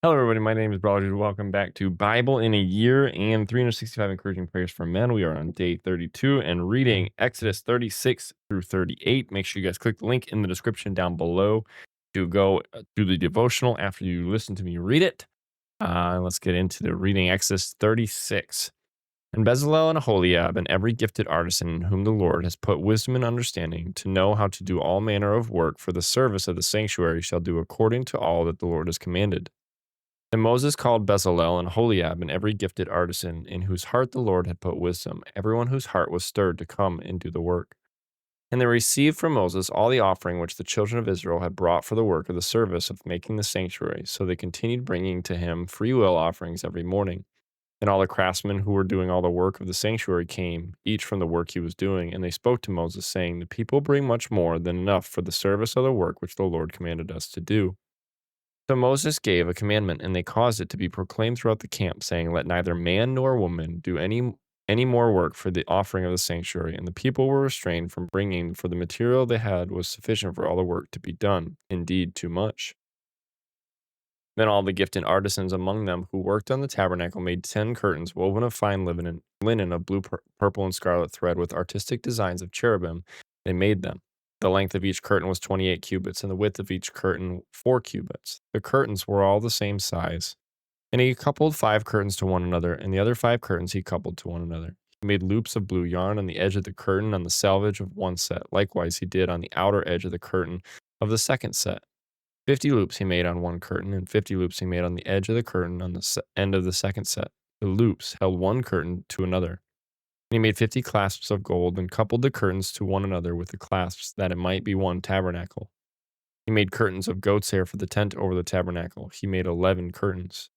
Hello, everybody. My name is BrawlerDood. Welcome back to Bible in a Year and 365 Encouraging Prayers for Men. We are on day 32 and reading Exodus 36 through 38. Make sure you guys click the link in the description down below to go through the devotional after you listen to me read it. Let's get into the reading Exodus 36. And Bezalel and Aholiab and every gifted artisan in whom the Lord has put wisdom and understanding to know how to do all manner of work for the service of the sanctuary shall do according to all that the Lord has commanded. And Moses called Bezalel and Aholiab and every gifted artisan in whose heart the Lord had put wisdom, everyone whose heart was stirred to come and do the work. And they received from Moses all the offering which the children of Israel had brought for the work of the service of making the sanctuary. So they continued bringing to him freewill offerings every morning. And all the craftsmen who were doing all the work of the sanctuary came, each from the work he was doing. And they spoke to Moses, saying, The people bring much more than enough for the service of the work which the Lord commanded us to do. So Moses gave a commandment, and they caused it to be proclaimed throughout the camp, saying, Let neither man nor woman do any more work for the offering of the sanctuary. And the people were restrained from bringing, for the material they had was sufficient for all the work to be done, indeed too much. Then all the gifted artisans among them who worked on the tabernacle made 10 curtains woven of fine linen of blue, purple, and scarlet thread with artistic designs of cherubim. They made them. The length of each curtain was 28 cubits, and the width of each curtain 4 cubits. The curtains were all the same size. And he coupled 5 curtains to one another, and the other 5 curtains he coupled to one another. He made loops of blue yarn on the edge of the curtain on the selvage of one set. Likewise, he did on the outer edge of the curtain of the second set. 50 loops he made on one curtain, and 50 loops he made on the edge of the curtain on the end of the second set. The loops held one curtain to another. And he made 50 clasps of gold and coupled the curtains to one another with the clasps, that it might be one tabernacle. He made curtains of goat's hair for the tent over the tabernacle. He made 11 curtains.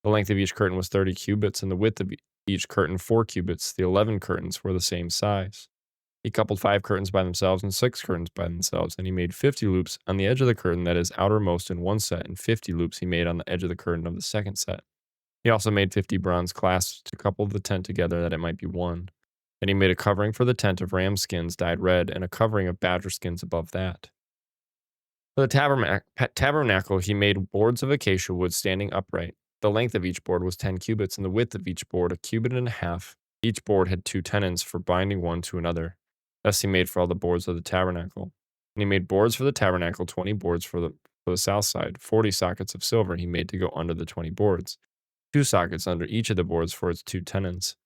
The length of each curtain was 30 cubits, and the width of each curtain 4 cubits. The 11 curtains were the same size. He coupled 5 curtains by themselves and 6 curtains by themselves, and he made 50 loops on the edge of the curtain that is outermost in one set, and 50 loops he made on the edge of the curtain of the second set. He also made 50 bronze clasps to couple the tent together that it might be one. Then he made a covering for the tent of ram skins dyed red, and a covering of badger skins above that. For the tabernacle, he made boards of acacia wood standing upright. The length of each board was 10 cubits, and the width of each board a cubit and a half. Each board had 2 tenons for binding one to another. Thus he made for all the boards of the tabernacle. And he made boards for the tabernacle, 20 boards for the south side. 40 sockets of silver he made to go under the 20 boards. 2 sockets under each of the boards for its 2 tenons.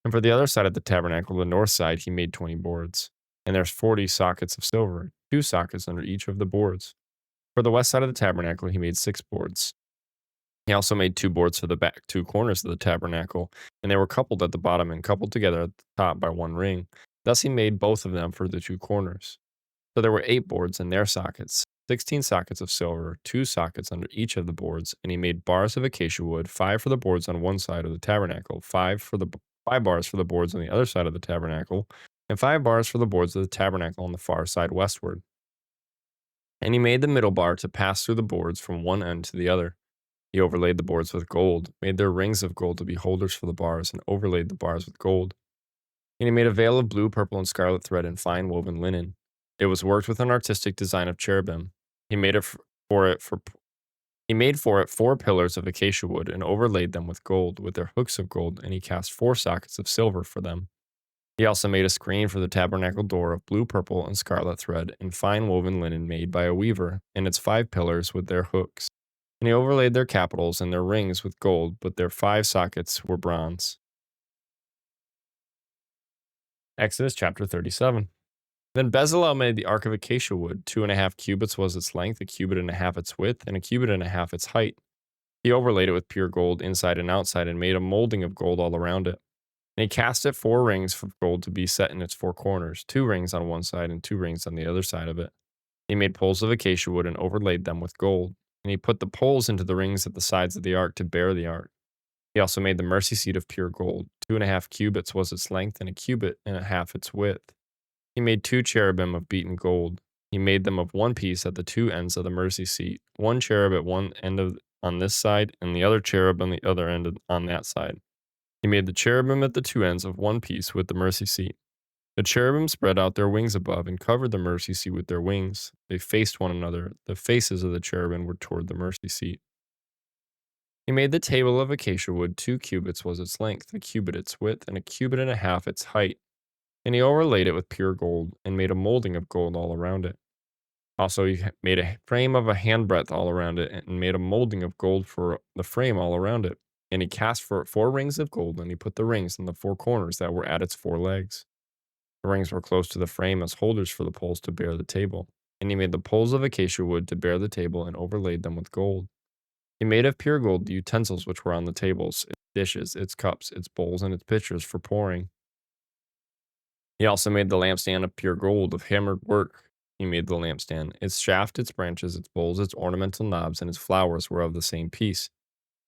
And for the other side of the tabernacle, the north side, he made 20 boards. And there's 40 sockets of silver, 2 sockets under each of the boards. For the west side of the tabernacle, he made 6 boards. He also made 2 boards for the back 2 corners of the tabernacle, and they were coupled at the bottom and coupled together at the top by one ring. Thus he made both of them for the 2 corners. So there were 8 boards and their sockets, 16 sockets of silver, 2 sockets under each of the boards, and he made bars of acacia wood, 5 for the boards on one side of the tabernacle, 5 bars for the boards on the other side of the tabernacle, and 5 bars for the boards of the tabernacle on the far side westward. And he made the middle bar to pass through the boards from one end to the other. He overlaid the boards with gold, made their rings of gold to be holders for the bars, and overlaid the bars with gold. And he made a veil of blue, purple, and scarlet thread and fine woven linen. It was worked with an artistic design of cherubim. He made for it 4 pillars of acacia wood and overlaid them with gold, with their hooks of gold, and he cast 4 sockets of silver for them. He also made a screen for the tabernacle door of blue, purple, and scarlet thread and fine woven linen made by a weaver, and its 5 pillars with their hooks. And he overlaid their capitals and their rings with gold, but their 5 sockets were bronze. Exodus chapter 37. Then Bezalel made the ark of acacia wood. 2.5 cubits was its length, a cubit and a half its width, and a cubit and a half its height. He overlaid it with pure gold inside and outside, and made a molding of gold all around it. And he cast it 4 rings of gold to be set in its 4 corners, 2 rings on one side and 2 rings on the other side of it. He made poles of acacia wood and overlaid them with gold. And he put the poles into the rings at the sides of the ark to bear the ark. He also made the mercy seat of pure gold. 2.5 cubits was its length, and a cubit and a half its width. He made 2 cherubim of beaten gold. He made them of one piece at the 2 ends of the mercy seat, one cherub at one end on this side, and the other cherub on the other end on that side. He made the cherubim at the 2 ends of one piece with the mercy seat. The cherubim spread out their wings above and covered the mercy seat with their wings. They faced one another. The faces of the cherubim were toward the mercy seat. He made the table of acacia wood. 2 cubits was its length, a cubit its width, and a cubit and a half its height. And he overlaid it with pure gold, and made a molding of gold all around it. Also, he made a frame of a handbreadth all around it, and made a molding of gold for the frame all around it. And he cast for it 4 rings of gold, and he put the rings in the 4 corners that were at its 4 legs. The rings were close to the frame as holders for the poles to bear the table. And he made the poles of acacia wood to bear the table, and overlaid them with gold. He made of pure gold the utensils which were on the tables, its dishes, its cups, its bowls, and its pitchers for pouring. He also made the lampstand of pure gold, of hammered work. He made the lampstand. Its shaft, its branches, its bowls, its ornamental knobs, and its flowers were of the same piece.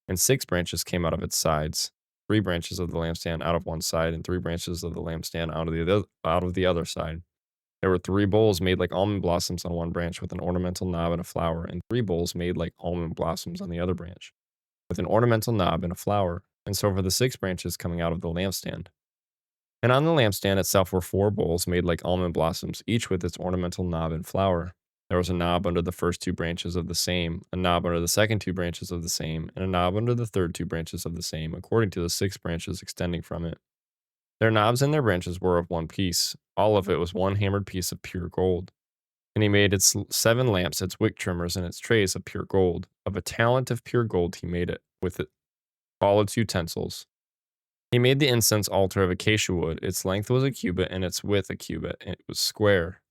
And 6 branches came out of its sides. 3 branches of the lampstand out of one side, and 3 branches of the lampstand out of the other side. There were 3 bowls made like almond blossoms on one branch, with an ornamental knob and a flower, and 3 bowls made like almond blossoms on the other branch, with an ornamental knob and a flower. And so for the 6 branches coming out of the lampstand. And on the lampstand itself were 4 bowls made like almond blossoms, each with its ornamental knob and flower. There was a knob under the first 2 branches of the same, a knob under the second 2 branches of the same, and a knob under the third 2 branches of the same, according to the 6 branches extending from it. Their knobs and their branches were of one piece. All of it was one hammered piece of pure gold. And he made its 7 lamps, its wick trimmers, and its trays of pure gold. Of a talent of pure gold he made it, with it all its utensils. He made the incense altar of acacia wood. Its length was a cubit, and its width a cubit, and it was square.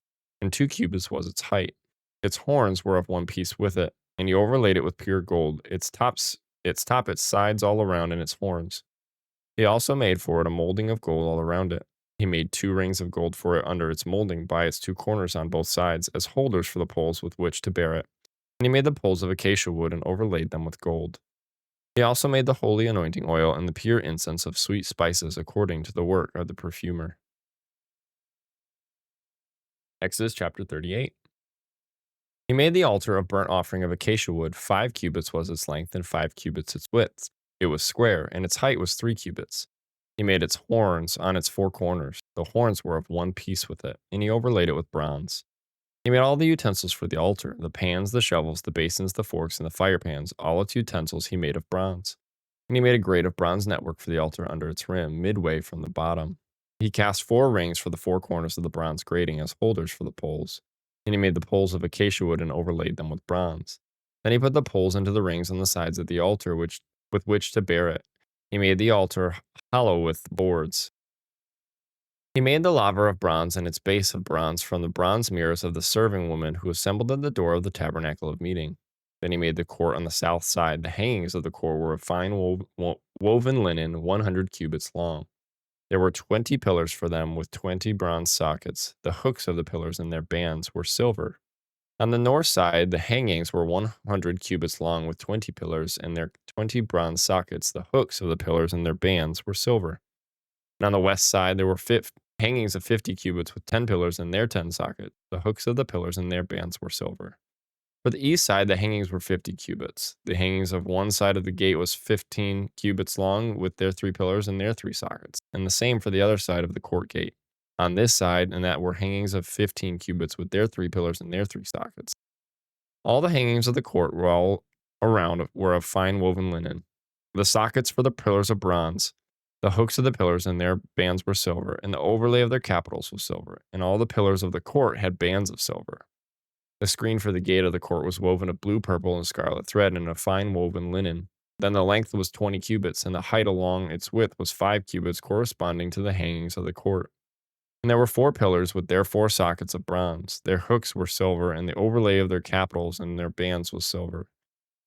And 2 cubits was its height. Its horns were of one piece with it, and he overlaid it with pure gold, its top, its sides all around, and its horns. He also made for it a molding of gold all around it. He made 2 rings of gold for it under its molding by its 2 corners on both sides, as holders for the poles with which to bear it. And he made the poles of acacia wood and overlaid them with gold. He also made the holy anointing oil and the pure incense of sweet spices according to the work of the perfumer. Exodus chapter 38. He made the altar of burnt offering of acacia wood. 5 cubits was its length, and 5 cubits its width. It was square, and its height was 3 cubits. He made its horns on its 4 corners. The horns were of one piece with it, and he overlaid it with bronze. He made all the utensils for the altar, the pans, the shovels, the basins, the forks, and the fire pans. All its utensils he made of bronze. And he made a grate of bronze network for the altar under its rim, midway from the bottom. He cast 4 rings for the 4 corners of the bronze grating as holders for the poles. And he made the poles of acacia wood and overlaid them with bronze. Then he put the poles into the rings on the sides of the altar with which to bear it. He made the altar hollow with boards. He made the laver of bronze and its base of bronze from the bronze mirrors of the serving woman who assembled at the door of the tabernacle of meeting. Then he made the court on the south side. The hangings of the court were of fine woven linen, 100 cubits long. There were 20 pillars for them with 20 bronze sockets. The hooks of the pillars and their bands were silver. On the north side, the hangings were 100 cubits long with 20 pillars and their 20 bronze sockets. The hooks of the pillars and their bands were silver. And on the west side, there were hangings of 50 cubits with 10 pillars and their 10 sockets. The hooks of the pillars and their bands were silver. For the east side, the hangings were 50 cubits. The hangings of one side of the gate was 15 cubits long with their 3 pillars and their 3 sockets. And the same for the other side of the court gate. On this side, and that were hangings of 15 cubits with their 3 pillars and their 3 sockets. All the hangings of the court were all around were of fine woven linen. The sockets for the pillars of bronze. The hooks of the pillars and their bands were silver, and the overlay of their capitals was silver, and all the pillars of the court had bands of silver. The screen for the gate of the court was woven of blue, purple, and scarlet thread and of fine woven linen. Then the length was 20 cubits, and the height along its width was 5 cubits, corresponding to the hangings of the court. And there were 4 pillars with their 4 sockets of bronze. Their hooks were silver, and the overlay of their capitals and their bands was silver.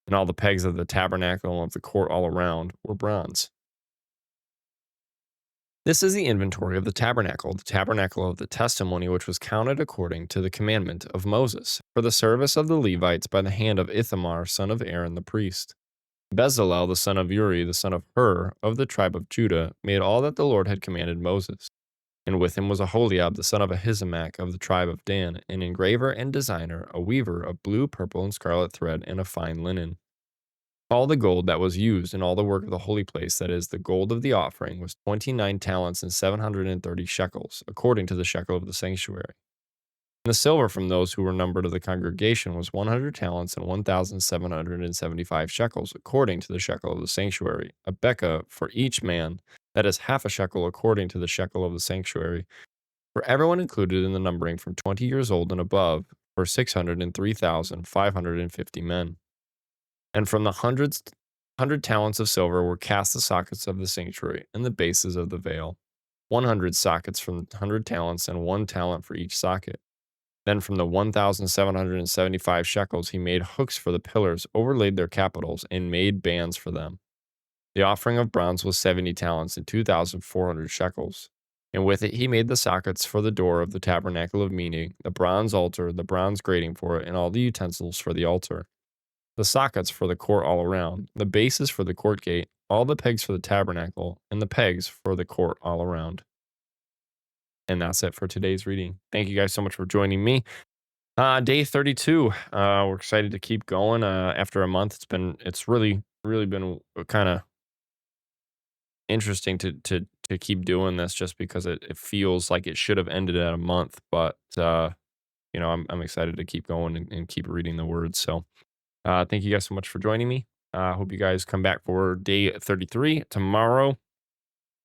And all the pegs of the tabernacle and of the court all around were bronze. This is the inventory of the tabernacle of the testimony, which was counted according to the commandment of Moses, for the service of the Levites by the hand of Ithamar, son of Aaron the priest. Bezalel, the son of Uri, the son of Hur, of the tribe of Judah, made all that the Lord had commanded Moses. And with him was Aholiab, the son of Ahisamach, of the tribe of Dan, an engraver and designer, a weaver of blue, purple, and scarlet thread, and of fine linen. All the gold that was used in all the work of the holy place, that is, the gold of the offering, was 29 talents and 730 shekels, according to the shekel of the sanctuary. The silver from those who were numbered of the congregation was 100 talents and 1,775 shekels, according to the shekel of the sanctuary, a bekah for each man, that is half a shekel according to the shekel of the sanctuary, for everyone included in the numbering from 20 years old and above, for 603,550 men. And from the 100 talents of silver were cast the sockets of the sanctuary and the bases of the veil, 100 sockets from 100 talents and 1 talent for each socket. Then from the 1,775 shekels he made hooks for the pillars, overlaid their capitals, and made bands for them. The offering of bronze was 70 talents and 2,400 shekels. And with it he made the sockets for the door of the tabernacle of meeting, the bronze altar, the bronze grating for it, and all the utensils for the altar. The sockets for the court all around, the bases for the court gate, all the pegs for the tabernacle, and the pegs for the court all around. And that's it for today's reading. Thank you guys so much for joining me. Day 32. We're excited to keep going. After a month, it's really been kind of interesting to keep doing this, just because it feels like it should have ended at a month. But I'm excited to keep going and keep reading the words. So thank you guys so much for joining me. I hope you guys come back for day 33 tomorrow.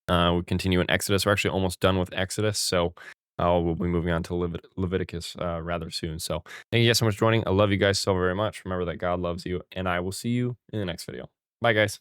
We continue in Exodus. We're actually almost done with Exodus, so we'll be moving on to Leviticus rather soon. So thank you guys so much for joining. I love you guys so very much. Remember that God loves you, and I will see you in the next video. Bye, guys.